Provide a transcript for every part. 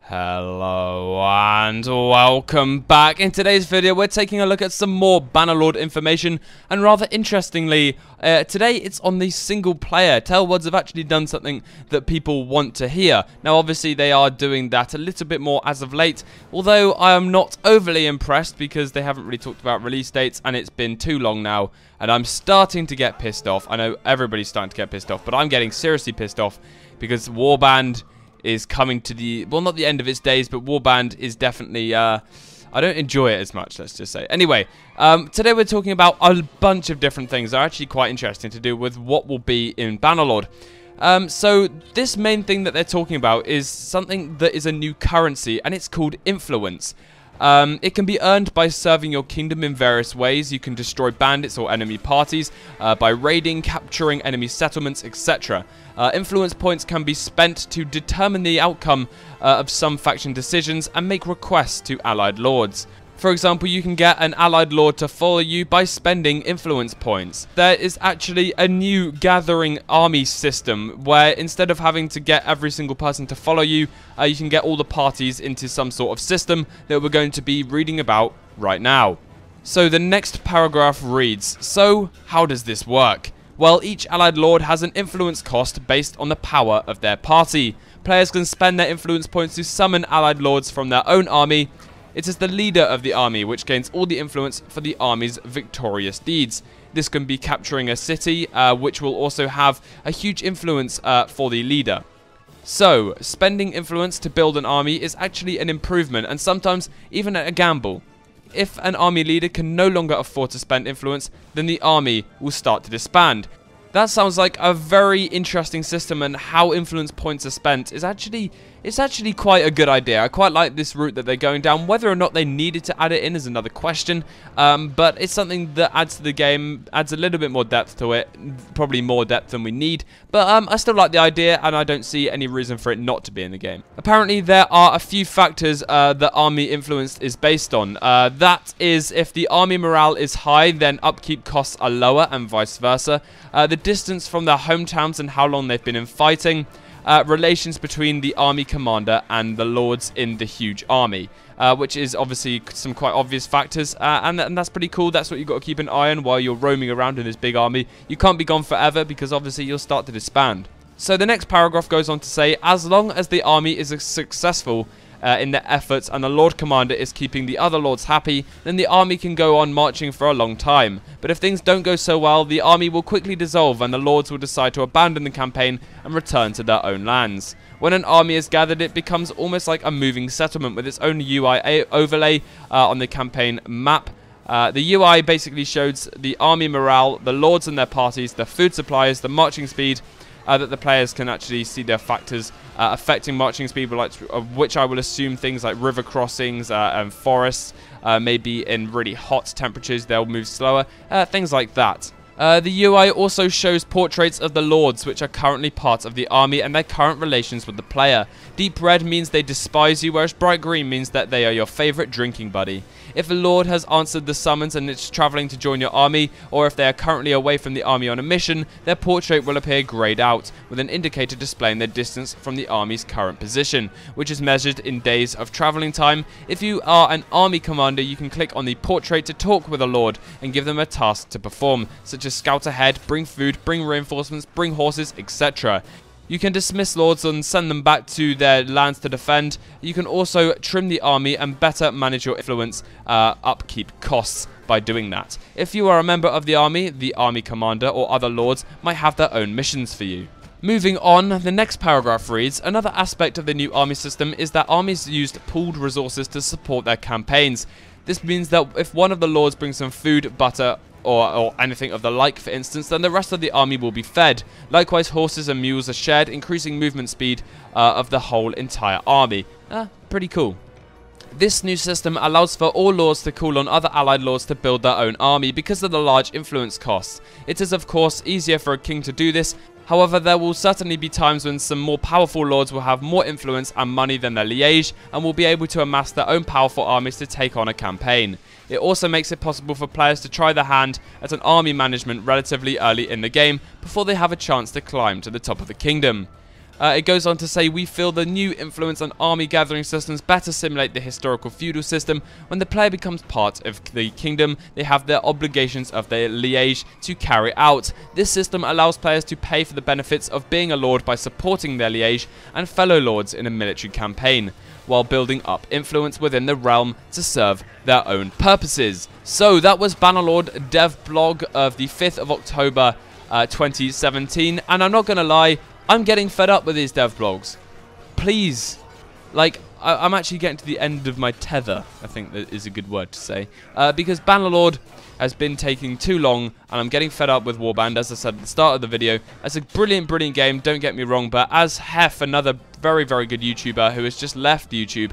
Hello and welcome back. In today's video we're taking a look at some more Bannerlord information, and rather interestingly today it's on the single player. Tailwoods have actually done something that people want to hear. Now obviously they are doing that a little bit more as of late, although I am not overly impressed because they haven't really talked about release dates and it's been too long now, and I'm starting to get pissed off. I know everybody's starting to get pissed off, but I'm getting seriously pissed off because Warband is coming to the, well, not the end of its days, but Warband is definitely, I don't enjoy it as much, let's just say. Anyway, today we're talking about a bunch of different things that are actually quite interesting to do with what will be in Bannerlord. So this main thing that they're talking about is something that is a new currency, and it's called influence. It can be earned by serving your kingdom in various ways. You can destroy bandits or enemy parties by raiding, capturing enemy settlements, etc. Influence points can be spent to determine the outcome of some faction decisions and make requests to allied lords. For example, you can get an allied lord to follow you by spending influence points. There is actually a new gathering army system where instead of having to get every single person to follow you, you can get all the parties into some sort of system that we're going to be reading about right now. So the next paragraph reads, so how does this work? Well, each allied lord has an influence cost based on the power of their party. Players can spend their influence points to summon allied lords from their own army. It is the leader of the army which gains all the influence for the army's victorious deeds. This can be capturing a city, which will also have a huge influence for the leader. So, spending influence to build an army is actually an improvement and sometimes even a gamble. If an army leader can no longer afford to spend influence, then the army will start to disband. That sounds like a very interesting system, and how influence points are spent is actually quite a good idea. I quite like this route that they're going down. Whether or not they needed to add it in is another question, but it's something that adds to the game, adds a little bit more depth to it, probably more depth than we need, but I still like the idea and I don't see any reason for it not to be in the game. Apparently there are a few factors that army influence is based on. That is, if the army morale is high, then upkeep costs are lower and vice versa. The distance from their hometowns and how long they've been in fighting. Relations between the army commander and the lords in the huge army, which is obviously some quite obvious factors, and that's pretty cool. That's what you've got to keep an eye on while you're roaming around in this big army. You can't be gone forever because obviously you'll start to disband. So the next paragraph goes on to say, as long as the army is successful in their efforts and the Lord Commander is keeping the other lords happy, then the army can go on marching for a long time. But if things don't go so well, the army will quickly dissolve and the lords will decide to abandon the campaign and return to their own lands. When an army is gathered, it becomes almost like a moving settlement with its own UI overlay on the campaign map. The UI basically shows the army morale, the lords and their parties, the food supplies, the marching speed, that the players can actually see their factors affecting marching speed, which I will assume things like river crossings and forests, maybe in really hot temperatures they'll move slower, things like that. The UI also shows portraits of the lords which are currently part of the army and their current relations with the player. Deep red means they despise you, whereas bright green means that they are your favourite drinking buddy. If a lord has answered the summons and it's travelling to join your army, or if they are currently away from the army on a mission, their portrait will appear greyed out, with an indicator displaying their distance from the army's current position, which is measured in days of travelling time. If you are an army commander, you can click on the portrait to talk with a lord and give them a task to perform, such as scout ahead, bring food, bring reinforcements, bring horses, etc. You can dismiss lords and send them back to their lands to defend. You can also trim the army and better manage your influence upkeep costs by doing that. If you are a member of the army commander or other lords might have their own missions for you. Moving on, the next paragraph reads, another aspect of the new army system is that armies used pooled resources to support their campaigns. This means that if one of the lords brings some food, butter, or anything of the like, for instance, then the rest of the army will be fed. Likewise, horses and mules are shared, increasing movement speed of the whole entire army. Pretty cool. This new system allows for all lords to call on other allied lords to build their own army because of the large influence costs. It is of course easier for a king to do this. However, there will certainly be times when some more powerful lords will have more influence and money than their liege and will be able to amass their own powerful armies to take on a campaign. It also makes it possible for players to try their hand at an army management relatively early in the game before they have a chance to climb to the top of the kingdom. It goes on to say, we feel the new influence on army gathering systems better simulate the historical feudal system. When the player becomes part of the kingdom, they have their obligations of their liege to carry out. This system allows players to pay for the benefits of being a lord by supporting their liege and fellow lords in a military campaign, while building up influence within the realm to serve their own purposes. So that was Bannerlord dev blog of the 5th of October 2017, and I'm not going to lie, I'm getting fed up with these dev blogs. Please, like, I'm actually getting to the end of my tether, I think that is a good word to say, because Bannerlord has been taking too long, and I'm getting fed up with Warband, as I said at the start of the video. It's a brilliant, brilliant game, don't get me wrong, but as Hef, another very, very good YouTuber who has just left YouTube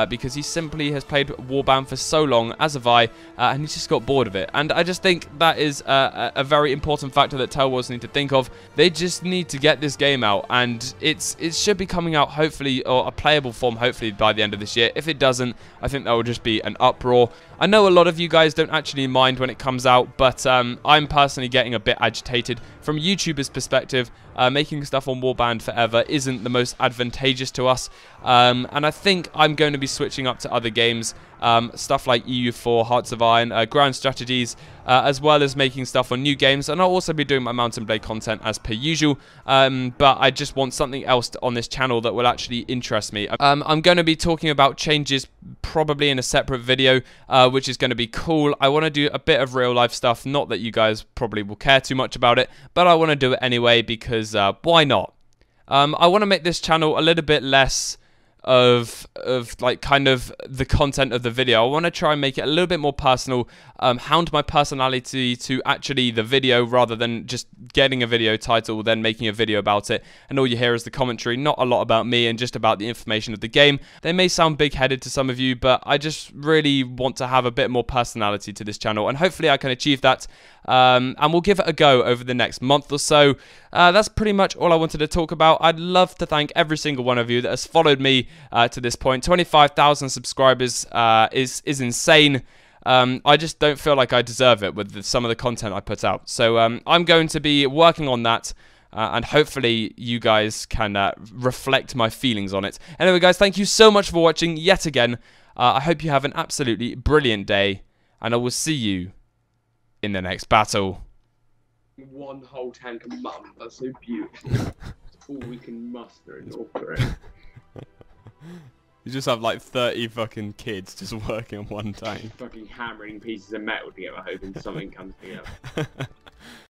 because he simply has played Warband for so long, as have I, and he's just got bored of it. And I just think that is a very important factor that Telwars need to think of. They just need to get this game out, and it should be coming out hopefully, or a playable form hopefully by the end of this year. If it doesn't, I think that will just be an uproar. I know a lot of you guys don't actually mind when it comes out, but I'm personally getting a bit agitated. From YouTubers' perspective, making stuff on Warband forever isn't the most advantageous to us, and I think I'm going to be switching up to other games, stuff like EU4, Hearts of Iron, Grand Strategies, as well as making stuff on new games, and I'll also be doing my Mountain Blade content as per usual, but I just want something else on this channel that will actually interest me. I'm going to be talking about changes probably in a separate video, which is going to be cool. I want to do a bit of real life stuff, not that you guys probably will care too much about it, but I want to do it anyway because why not? I want to make this channel a little bit less of like kind of the content of the video. I want to try and make it a little bit more personal, hound my personality to actually the video rather than just getting a video title then making a video about it and all you hear is the commentary, not a lot about me and just about the information of the game. They may sound big-headed to some of you, but I just really want to have a bit more personality to this channel, and hopefully I can achieve that, and we'll give it a go over the next month or so. That's pretty much all I wanted to talk about. I'd love to thank every single one of you that has followed me to this point. 25,000 subscribers is insane. I just don't feel like I deserve it with some of the content I put out. So I'm going to be working on that, and hopefully you guys can reflect my feelings on it. Anyway, guys, thank you so much for watching yet again. I hope you have an absolutely brilliant day, and I will see you in the next battle. One whole tank a month, that's so beautiful. That's all we can muster in North Korea. You just have like 30 fucking kids just working on one tank. Fucking hammering pieces of metal together, hoping something comes together.